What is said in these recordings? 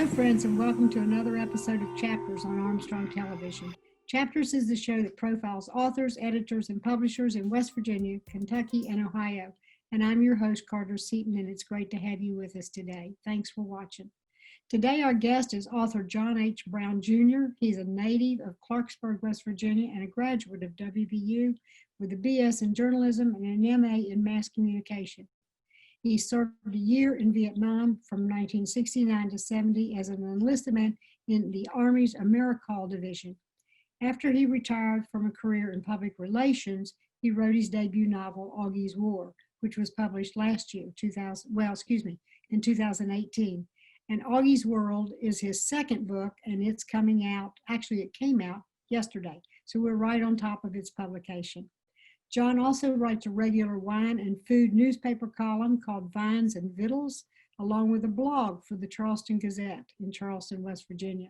friends, and welcome to another episode of Chapters on Armstrong Television. Chapters is the show that profiles authors, editors, and publishers in West Virginia, Kentucky, and Ohio. And I'm your host, Carter Seaton, and it's great to have you with us today. Thanks for watching. Today, our guest is author John H. Brown Jr. He's a native of Clarksburg, West Virginia, and a graduate of WVU with a BS in journalism and an MA in mass communication. He served a year in Vietnam from 1969 to 70 as an enlisted man in the Army's AmeriCall Division. After he retired from a career in public relations, he wrote his debut novel, Augie's War, which was published last year, in 2018. And Augie's World is his second book, and it's coming out, actually it came out yesterday, so we're right on top of its publication. John also writes a regular wine and food newspaper column called Vines and Vittles, along with a blog for the Charleston Gazette in Charleston, West Virginia.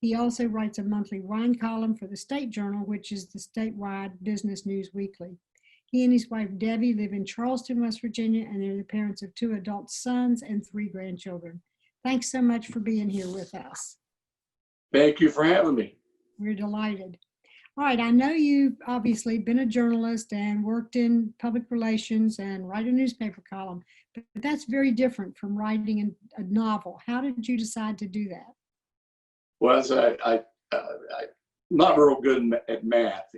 He also writes a monthly wine column for the State Journal, which is the statewide business news weekly. He and his wife, Debbie, live in Charleston, West Virginia, and they're the parents of 2 adult sons and 3 grandchildren. Thanks so much for being here with us. Thank you for having me. We're delighted. All right, I know you've obviously been a journalist and worked in public relations and write a newspaper column, but that's very different from writing a novel. How did you decide to do that? Well, I'm not real good at math.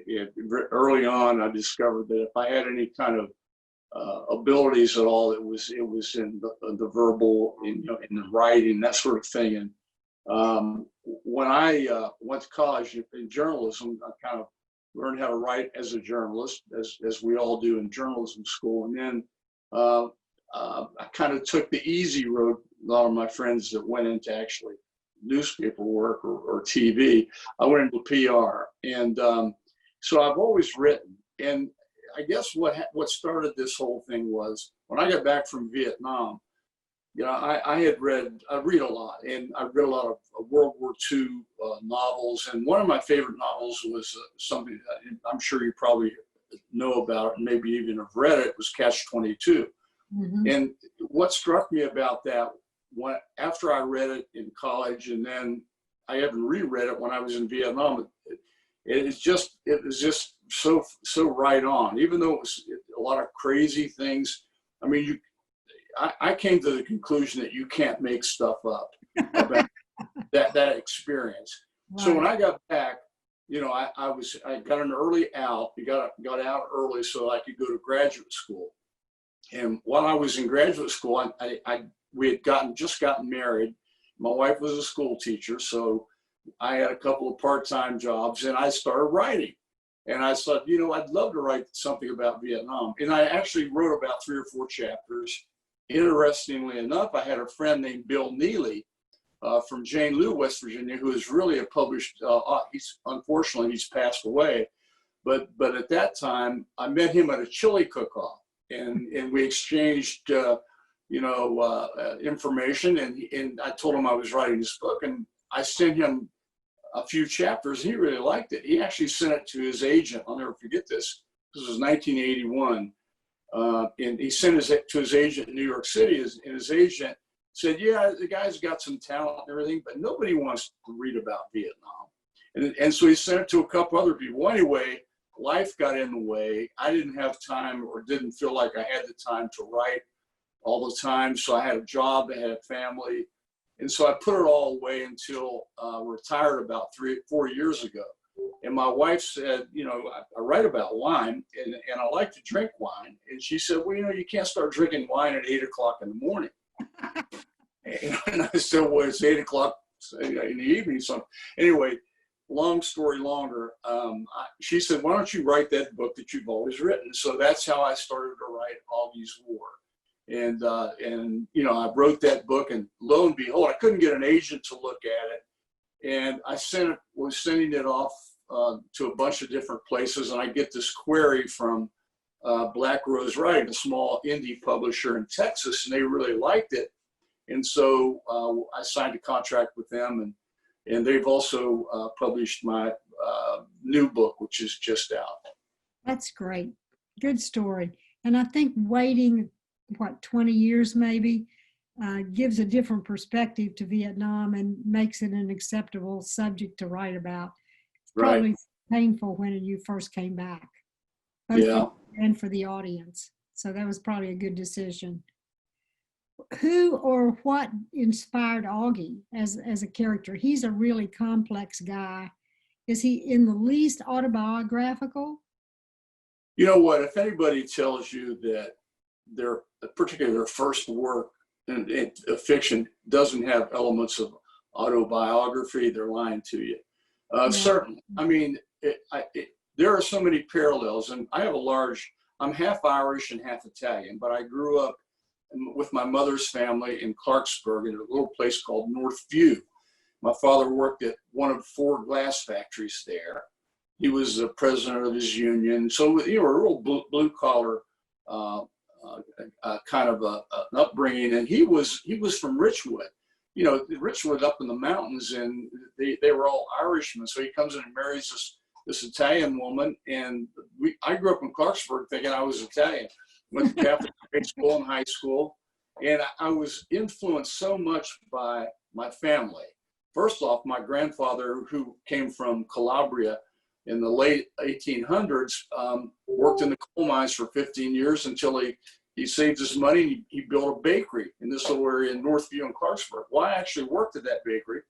Early on, I discovered that if I had any kind of abilities at all, it was in the verbal, in the writing, that sort of thing. And when I went to college in journalism, I kind of learned how to write as a journalist, as we all do in journalism school. And then I kind of took the easy road. A lot of my friends that went into actually newspaper work or TV, I went into PR. And so I've always written. And I guess what started this whole thing was when I got back from Vietnam. I read a lot, and I read a lot of World War II novels. And one of my favorite novels was something that I'm sure you probably know about, and maybe even have read it, was Catch-22. Mm-hmm. And what struck me about that, after I read it in college, and then I even reread it when I was in Vietnam, it was just so right on. Even though it was a lot of crazy things, I mean, I came to the conclusion that you can't make stuff up about that experience. Right. So when I got back, I got an early out. You got out early so I could go to graduate school. And while I was in graduate school, we had just gotten married. My wife was a school teacher, so I had a couple of part-time jobs, and I started writing. And I thought, I'd love to write something about Vietnam. And I actually wrote about 3 or 4 chapters. Interestingly enough, I had a friend named Bill Neely from Jane Lew, West Virginia, who is really a published, unfortunately, he's passed away. But at that time, I met him at a chili cook-off, and we exchanged, information. And I told him I was writing this book, and I sent him a few chapters. He really liked it. He actually sent it to his agent. I'll never forget this. This was 1981. And he sent it to his agent in New York City, and his agent said, yeah, the guy's got some talent and everything, but nobody wants to read about Vietnam. And so he sent it to a couple other people. Well, anyway, life got in the way. I didn't have time, or didn't feel like I had the time to write all the time. So I had a job, I had a family. And so I put it all away until retired about 3 or 4 years ago. And my wife said, I write about wine, and I like to drink wine. And she said, well, you can't start drinking wine at 8 o'clock in the morning. And I said, well, it's 8 o'clock in the evening. So anyway, long story longer, she said, why don't you write that book that you've always written? So that's how I started to write Augie's War. And I wrote that book, and lo and behold, I couldn't get an agent to look at it. And I was sending it off to a bunch of different places, and I get this query from Black Rose Writing, a small indie publisher in Texas, and they really liked it. And so I signed a contract with them, and they've also published my new book, which is just out. That's great. Good story. And I think waiting, 20 years maybe, gives a different perspective to Vietnam and makes it an acceptable subject to write about. It's probably painful when you first came back, both for you and for the audience. So that was probably a good decision. Who or what inspired Augie as a character? He's a really complex guy. Is he in the least autobiographical? You know what? If anybody tells you that particularly their first work in fiction doesn't have elements of autobiography, they're lying to you. Certainly. I mean, there are so many parallels, and I have I'm half Irish and half Italian, but I grew up with my mother's family in Clarksburg in a little place called Northview. My father worked at one of 4 glass factories there. He was the president of his union. So, a real blue collar kind of an upbringing. And he was from Richwood, Richwood up in the mountains, and they were all Irishmen. So he comes in and marries this Italian woman. And I grew up in Clarksburg thinking I was Italian. Went to Catholic grade school and high school. And I was influenced so much by my family. First off, my grandfather, who came from Calabria in the late 1800s, worked in the coal mines for 15 years until he saved his money and he built a bakery in this little area in Northview and Clarksburg. Well, I actually worked at that bakery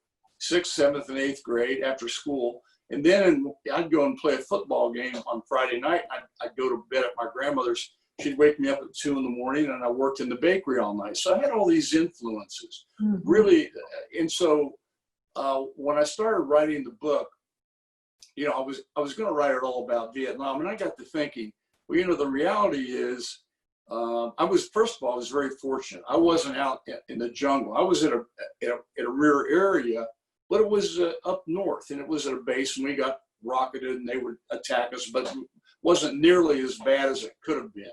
6th, 7th, and 8th grade after school. And then I'd go and play a football game on Friday night. I'd go to bed at my grandmother's. She'd wake me up at 2 in the morning, and I worked in the bakery all night. So I had all these influences, really. And so when I started writing the book, I was going to write it all about Vietnam, and I got to thinking, well, the reality is, first of all, I was very fortunate. I wasn't out in the jungle. I was at a rear area, but it was up north, and it was at a base, and we got rocketed, and they would attack us, but it wasn't nearly as bad as it could have been.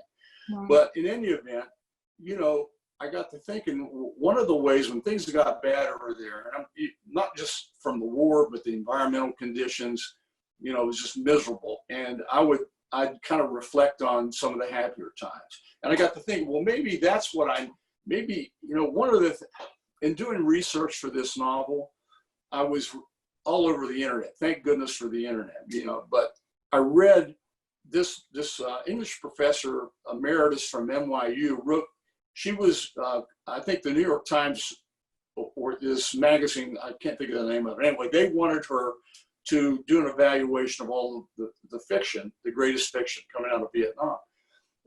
Wow. But in any event, I got to thinking, one of the ways when things got bad over there, and not just from the war, but the environmental conditions, it was just miserable. And I'd kind of reflect on some of the happier times. And I got to think, well, maybe that's what one of in doing research for this novel, I was all over the internet. Thank goodness for the internet, but I read this English professor emeritus from NYU wrote. She was, I think, the New York Times or this magazine. I can't think of the name of it. Anyway, they wanted her to do an evaluation of all of the fiction, the greatest fiction coming out of Vietnam,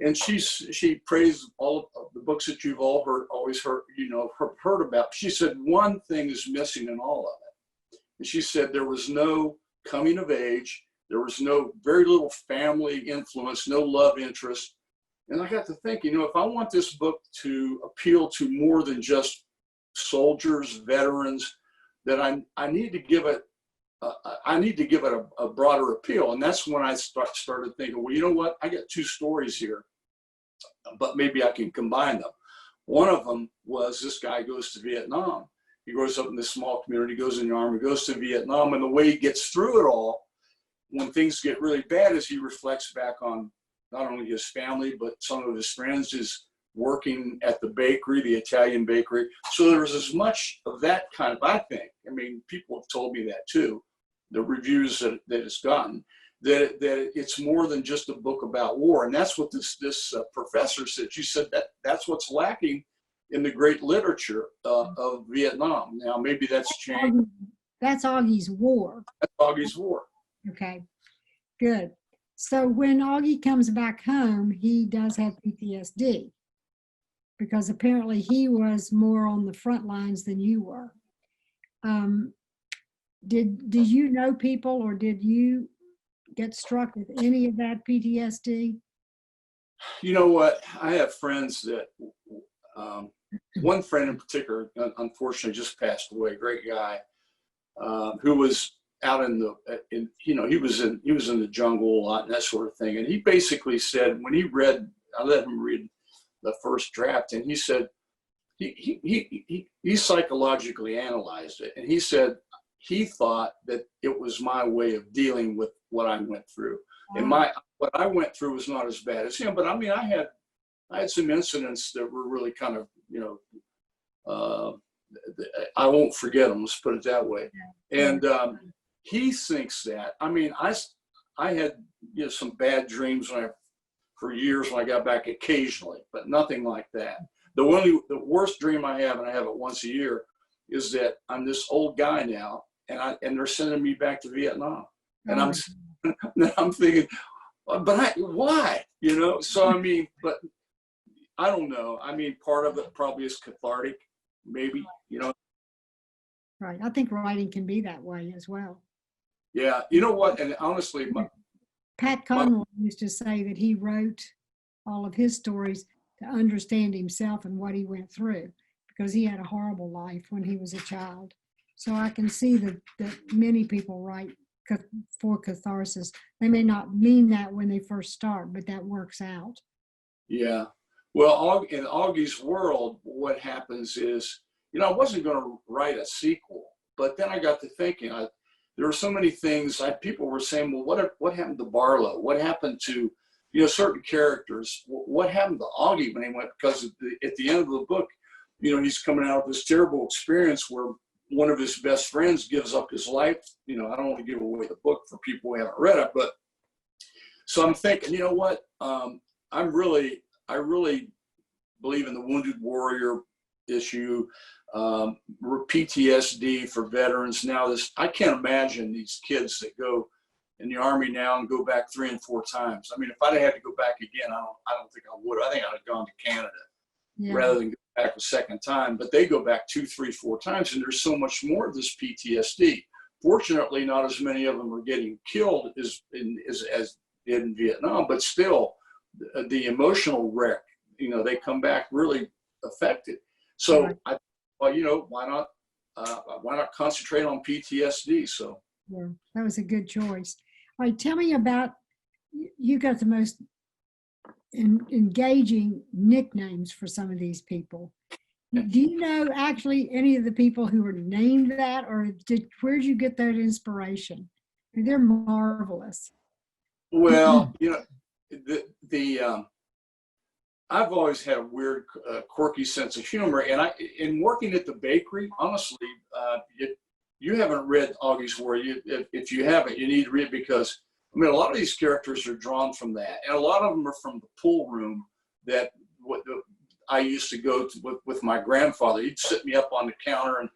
and she praised all of the books that you've always heard about. She said one thing is missing in all of it, and she said there was no coming of age. There was very little family influence, no love interest. And I got to think, if I want this book to appeal to more than just soldiers, veterans, that I need to give it a broader appeal. And that's when I started thinking, well, you know what? I got 2 stories here, but maybe I can combine them. One of them was this guy goes to Vietnam. He grows up in this small community, goes in the army, goes to Vietnam, and the way he gets through it all, when things get really bad, is he reflects back on not only his family, but some of his friends, is working at the bakery, the Italian bakery. So there was as much of that kind of, I think, people have told me that too, the reviews that it's gotten, that it's more than just a book about war. And that's what this professor said. She said that's what's lacking in the great literature of Vietnam. Now, maybe that's changed. That's Augie's War. That's Augie's War. Okay, good. So when Augie comes back home, he does have PTSD because apparently he was more on the front lines than you were. Did you know people, or did you get struck with any of that PTSD? You know what? I have friends that, one friend in particular, unfortunately just passed away, great guy, who was out he was in the jungle a lot and that sort of thing. And he basically said, when I let him read the first draft, and he said, he psychologically analyzed it. And he said, he thought that it was my way of dealing with what I went through. Wow. And what I went through was not as bad as him. But I had some incidents that were really kind of, I won't forget them. Let's put it that way. Yeah. And he thinks that. I mean, I had some bad dreams for years when I got back occasionally, but nothing like that. The worst dream I have, and I have it once a year, is that I'm this old guy now, and they're sending me back to Vietnam, and I'm thinking, but why? So I mean, but I don't know. I mean, part of it probably is cathartic, maybe. Right. I think writing can be that way as well. Yeah. You know what? And honestly, Pat Conroy used to say that he wrote all of his stories to understand himself and what he went through, because he had a horrible life when he was a child. So I can see that many people write for catharsis. They may not mean that when they first start, but that works out. Yeah. Well, in Augie's world, what happens is, I wasn't going to write a sequel, but then I got to thinking, there were so many things. People were saying, well, what happened to Barlow? What happened to, certain characters? What happened to Augie when he went? Because at the end of the book, he's coming out of this terrible experience where one of his best friends gives up his life. I don't want to give away the book for people who haven't read it, but so I'm thinking, you know what? I really believe in the wounded warrior issue, PTSD for veterans. Now I can't imagine these kids that go in the Army now and go back 3 and 4 times. I mean, if I'd had to go back again, I don't think I would. I think I'd have gone to Canada rather than go back a second time. But they go back 2, 3, 4 times, and there's so much more of this PTSD. Fortunately, not as many of them are getting killed as did in Vietnam, but still, the emotional wreck. They come back really affected. So why not concentrate on PTSD? So yeah, that was a good choice. All right, tell me about, you got the most engaging nicknames for some of these people. Do you know actually any of the people who were named that, or where'd you get that inspiration? I mean, they're marvelous. Well, I've always had a weird, quirky sense of humor, and in working at the bakery, honestly, you haven't read Augie's War. If you haven't, you need to read, because a lot of these characters are drawn from that, and a lot of them are from the pool room that I used to go to with my grandfather. He'd sit me up on the counter, and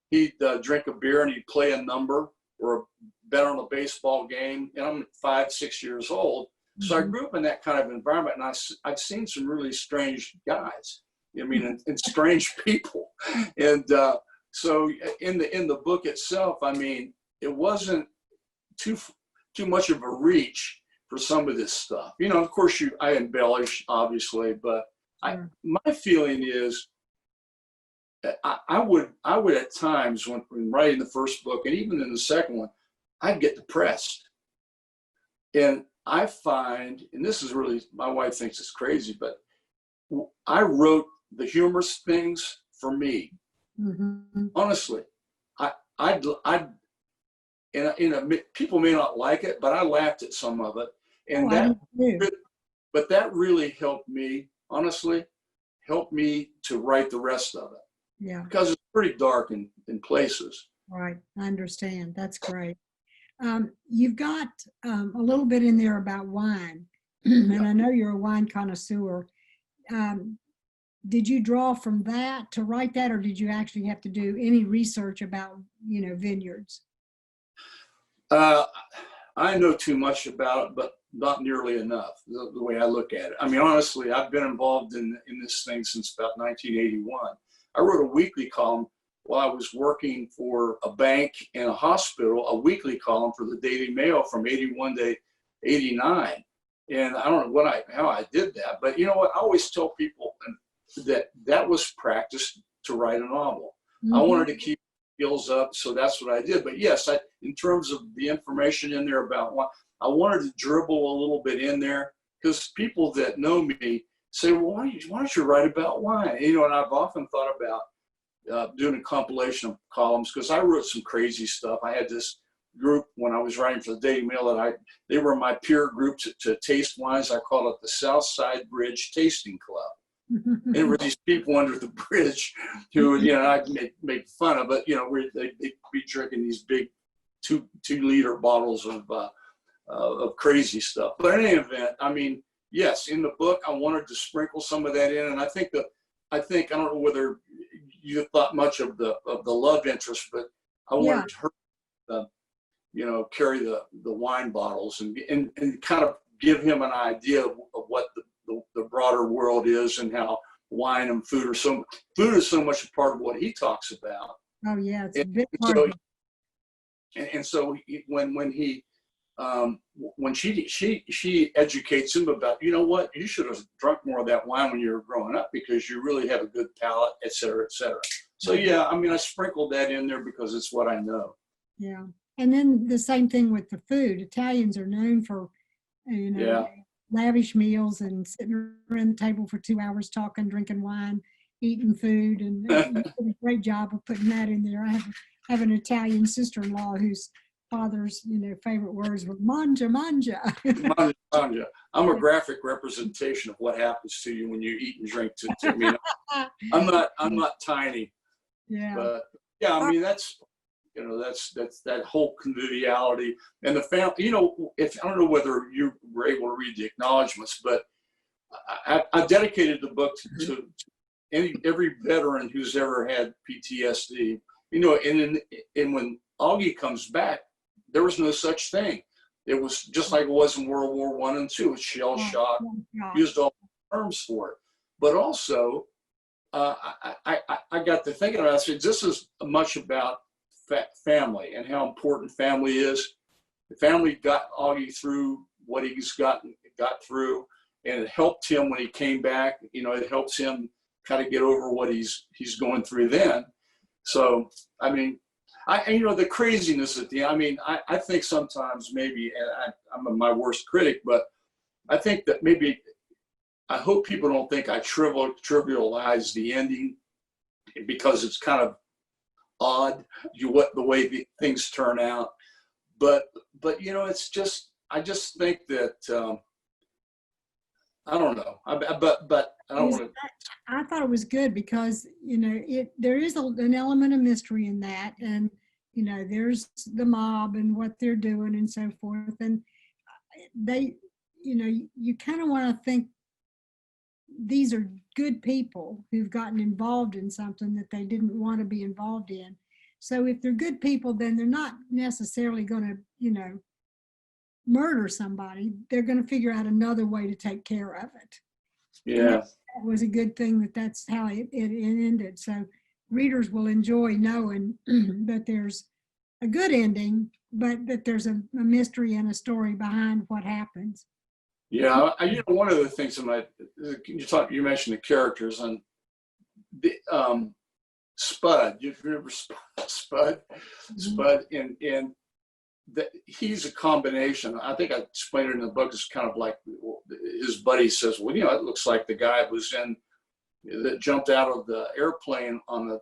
he'd drink a beer, and he'd play a number or bet on a baseball game. And I'm 5, 6 years old. So I grew up in that kind of environment, and I've seen some really strange guys, and strange people. And so in the book itself, it wasn't too much of a reach for some of this stuff. Of course, I embellish, obviously, but my feeling is that I would at times when writing the first book, and even in the second one, I'd get depressed. And I find, and this is really, my wife thinks it's crazy, but I wrote the humorous things for me. Mm-hmm. Honestly, people may not like it, but I laughed at some of it, and that really helped me. Honestly, helped me to write the rest of it. Yeah, because it's pretty dark in places. Right, I understand. That's great. You've got a little bit in there about wine, and I know you're a wine connoisseur. Did you draw from that to write that, or did you actually have to do any research about, vineyards? I know too much about it, but not nearly enough, the way I look at it. Honestly, I've been involved in this thing since about 1981. I wrote a weekly column while I was working for a bank and a hospital, a weekly column for the Daily Mail from 81 to 89. And I don't know how I did that, but you know what? I always tell people that was practice to write a novel. Mm-hmm. I wanted to keep skills up, so that's what I did. But yes, in terms of the information in there about wine, I wanted to dribble a little bit in there, because people that know me say, well, why don't you write about wine? And I've often thought about doing a compilation of columns, because I wrote some crazy stuff. I had this group when I was writing for the Daily Mail they were my peer group to taste wines. I called it the South Side Bridge Tasting Club. And there were these people under the bridge who, I'd make fun of, but, they'd be drinking these big 2-liter bottles of crazy stuff. But in any event, I mean, yes, in the book, I wanted to sprinkle some of that in. And I don't know whether you thought much of the love interest, but I wanted her to, carry the wine bottles and kind of give him an idea of what the broader world is, and how wine and food is so much a part of what he talks about. Oh yeah, it's a big part of it. And so when she educates him about, what, you should have drunk more of that wine when you were growing up because you really have a good palate, et cetera, et cetera. So yeah, I mean, I sprinkled that in there because it's what I know. Yeah. And then the same thing with the food. Italians are known for, lavish meals and sitting around the table for 2 hours talking, drinking wine, eating food, and you did a great job of putting that in there. I have an Italian sister-in-law whose father's, favorite words were "mangia, mangia." Mangia, mangia. I'm a graphic representation of what happens to you when you eat and drink. To me, I'm not tiny. Yeah. But yeah, I mean that's that whole conviviality and the family. If I don't know whether you were able to read the acknowledgments, but I dedicated the book to every veteran who's ever had PTSD. And when Augie comes back, there was no such thing. It was just like it was in World War I and II. It was shell shock, used all the terms for it. But also, I got to thinking about it. I said, this is much about family and how important family is. The family got Augie through what he's got through, and it helped him when he came back. It helps him kind of get over what he's going through then. So, I mean, the craziness at the end. I mean, I think sometimes maybe, and I'm my worst critic, but I think that maybe, I hope people don't think I trivialize the ending because it's kind of odd, the way things turn out. But it's just, I just think that, I don't know. But I don't want to. I thought it was good because there is an element of mystery in that, and there's the mob and what they're doing and so forth, and they, you kind of want to think these are good people who've gotten involved in something that they didn't want to be involved in. So if they're good people, then they're not necessarily going to, murder somebody. They're going to figure out another way to take care of it. Yeah. That was a good thing that's how it ended. So readers will enjoy knowing that there's a good ending, but that there's a mystery and a story behind what happens. Yeah, one of the things you mentioned the characters, and the Spud. You remember Spud? Spud, and he's a combination. I think I explained it in the book. It's kind of like his buddy says, well, it looks like the guy that jumped out of the airplane on out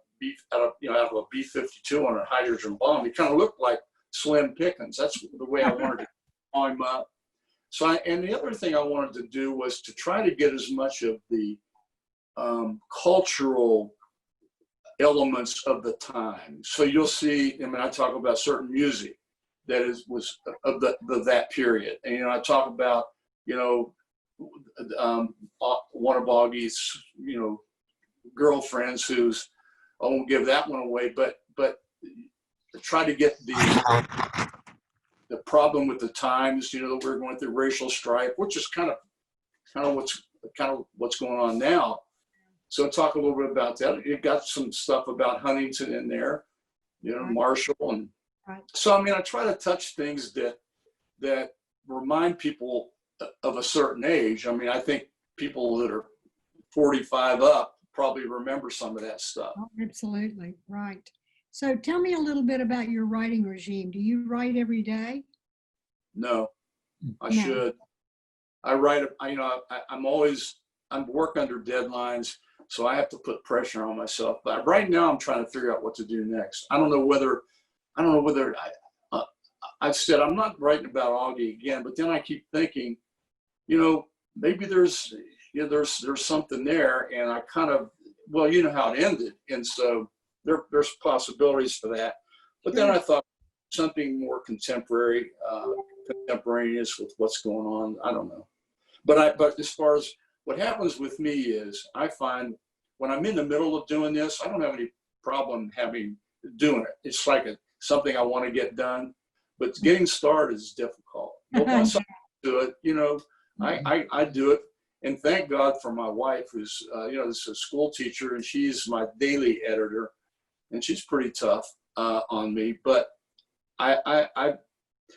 of a B-52 on a hydrogen bomb. He kind of looked like Slim Pickens. That's the way I wanted to call him up. So, and the other thing I wanted to do was to try to get as much of the cultural elements of the time. So you'll see, I talk about certain music that was of that period. And, I talk about, one of Augie's, girlfriends who's, I won't give that one away, but try to get the problem with the times, that we're going through racial strife, which is kind of what's going on now. So talk a little bit about that. You got some stuff about Huntington in there, Right. Marshall, and Right. so I try to touch things that remind people of a certain age. I think people that are 45 up probably remember some of that stuff. Oh, absolutely, right. So tell me a little bit about your writing regime. Do you write every day? No, I No. should. I write. I'm work under deadlines, so I have to put pressure on myself. But right now, I'm trying to figure out what to do next. I don't know whether I said I'm not writing about Augie again, but then I keep thinking, maybe there's there's something there, and I kind of, well, you know how it ended, and so there's possibilities for that. But then I thought something more contemporary, contemporaneous with what's going on. I don't know, but as far as what happens with me is, I find when I'm in the middle of doing this, I don't have any problem doing it. It's like something I want to get done, but getting started is difficult. But once I do it, I do it. And thank God for my wife, who's, is a school teacher, and she's my daily editor, and she's pretty tough on me, but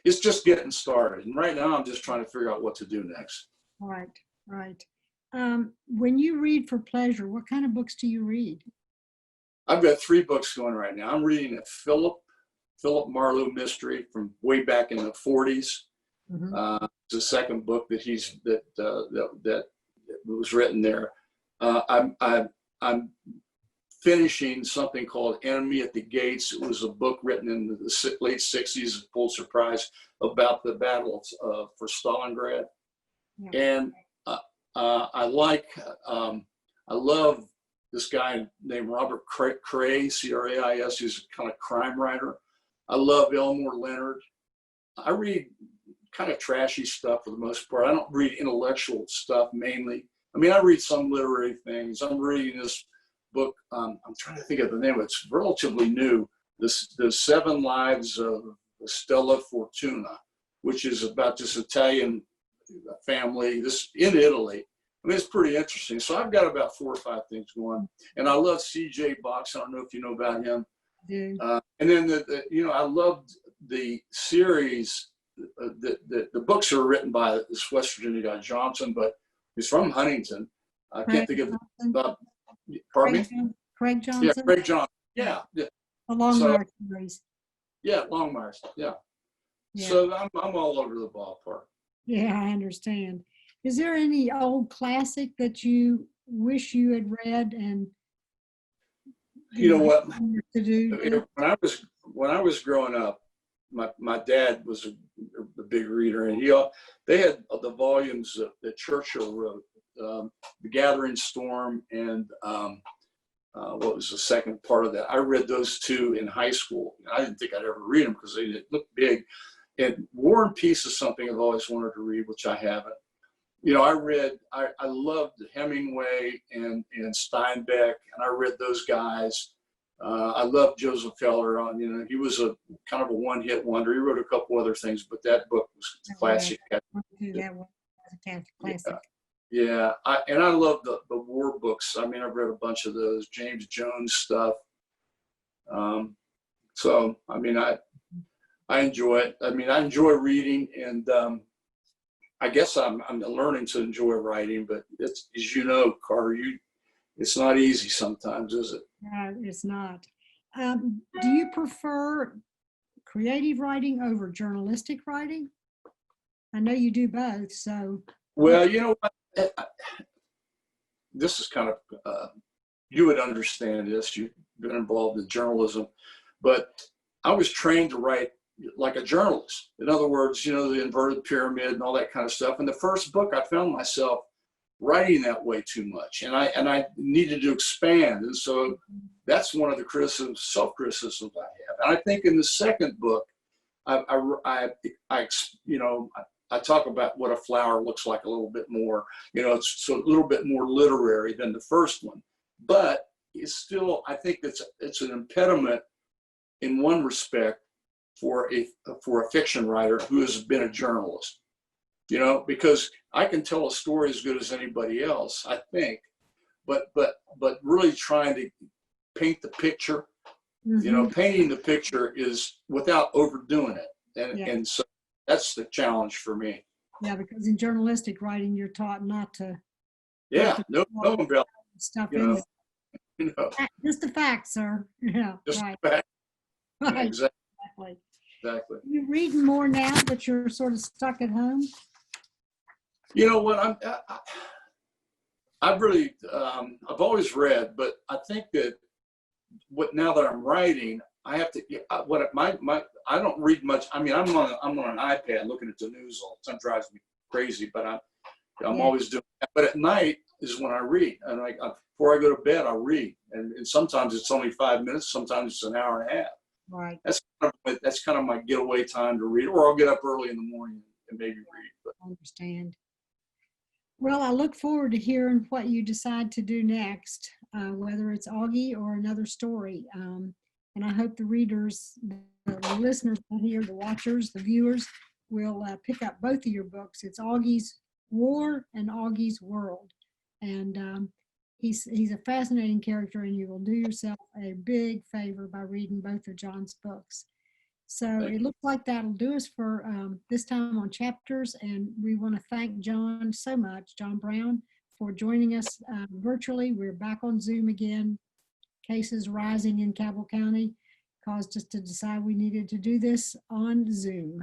it's just getting started. And right now I'm just trying to figure out what to do next. Right. When you read for pleasure, what kind of books do you read? I've got 3 books going right now. I'm reading a Philip Marlowe mystery from way back in the 40s. Mm-hmm. It's the second book that was written there. I'm finishing something called Enemy at the Gates. It was a book written in the late 60s, Pulitzer Prize, about the battle for Stalingrad. Yeah. And I love this guy named Robert Crais, C-R-A-I-S, who's a kind of crime writer. I love Elmore Leonard. I read kind of trashy stuff for the most part. I don't read intellectual stuff mainly. I mean, I read some literary things. I'm reading this book. I'm trying to think of the name. It's relatively new. The 7 Lives of Stella Fortuna, which is about this Italian family, this in Italy. I mean, it's pretty interesting. So I've got about 4 or 5 things going, and I love C.J. Box. I don't know if you know about him. Yeah. And then I loved the series. The books are written by this West Virginia guy Johnson, but he's from Huntington. I can't think of pardon me. Craig Johnson. Yeah, Craig Johnson. Yeah. The Longmire series. Yeah, Longmire. Yeah. So I'm all over the ballpark. Yeah, I understand. Is there any old classic that you wish you had read and you know what to do? When I was growing up, my dad was a big reader, and they had the volumes that Churchill wrote, The Gathering Storm, and what was the second part of that? I read those 2 in high school. I didn't think I'd ever read them because they looked big. And War and Peace is something I've always wanted to read, which I haven't. I loved Hemingway and Steinbeck, and I read those guys. I loved Joseph Heller. He was a kind of a one-hit wonder. He wrote a couple other things, but that book was classic. That was a classic. Yeah. I love the war books. I mean, I've read a bunch of those, James Jones stuff. So, I mean, I enjoy it. I mean, I enjoy reading, and I guess I'm learning to enjoy writing, but it's, as you know, Carter, it's not easy sometimes, is it? No, it's not. Do you prefer creative writing over journalistic writing? I know you do both, so. Well, you know what? This is kind of, you would understand this. You've been involved in journalism, but I was trained to write like a journalist. In other words, the inverted pyramid and all that kind of stuff. In the first book, I found myself writing that way too much, and I needed to expand. And so that's one of the self-criticisms I have. And I think in the second book, I talk about what a flower looks like a little bit more. It's a little bit more literary than the first one, but it's still, I think it's an impediment in one respect for a fiction writer who has been a journalist, because I can tell a story as good as anybody else, I think, but really trying to paint the picture, painting the picture is without overdoing it. And so that's the challenge for me. Yeah, because in journalistic writing, you're taught not to. No stuff in there. Just the facts, sir. Yeah, just right. The facts. Right. Exactly. You reading more now that you're sort of stuck at home? You know what? I've always read, but I think that now that I'm writing, I have to. I don't read much. I mean, I'm on an iPad looking at the news all the time. Drives me crazy. But I'm Yeah. always doing that. But at night is when I read. And before I go to bed, I'll read. And sometimes it's only 5 minutes. Sometimes it's an hour and a half. Right. That's kind of my getaway time to read. Or I'll get up early in the morning and maybe read. But I understand. Well, I look forward to hearing what you decide to do next, whether it's Augie or another story. And I hope the readers, the listeners here, the watchers, the viewers, will pick up both of your books. It's Augie's War and Augie's World. And he's a fascinating character, and you will do yourself a big favor by reading both of John's books. So it looks like that'll do us for this time on Chapters, and we want to thank John so much, John Brown, for joining us virtually. We're back on Zoom again. Cases rising in Cabell County caused us to decide we needed to do this on Zoom.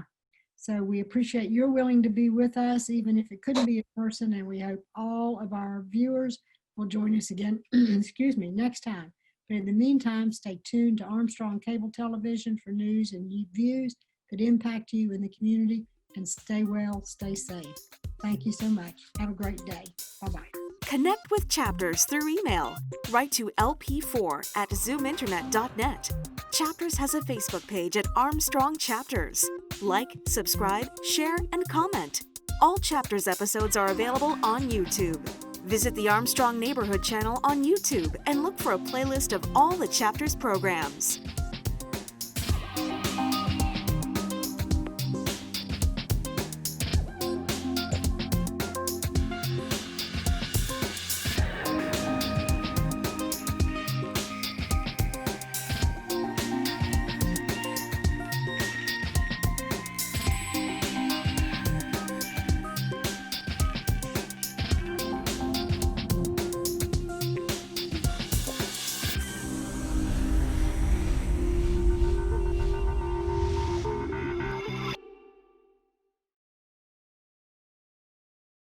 So we appreciate you're willing to be with us, even if it couldn't be in person, and we hope all of our viewers will join us again, excuse me, next time. But in the meantime, stay tuned to Armstrong Cable Television for news and views that impact you in the community, and stay well, stay safe. Thank you so much. Have a great day. Bye-bye. Connect with Chapters through email. Write to lp4@zoominternet.net. Chapters has a Facebook page at Armstrong Chapters. Like, subscribe, share, and comment. All Chapters episodes are available on YouTube. Visit the Armstrong Neighborhood channel on YouTube and look for a playlist of all the Chapters programs.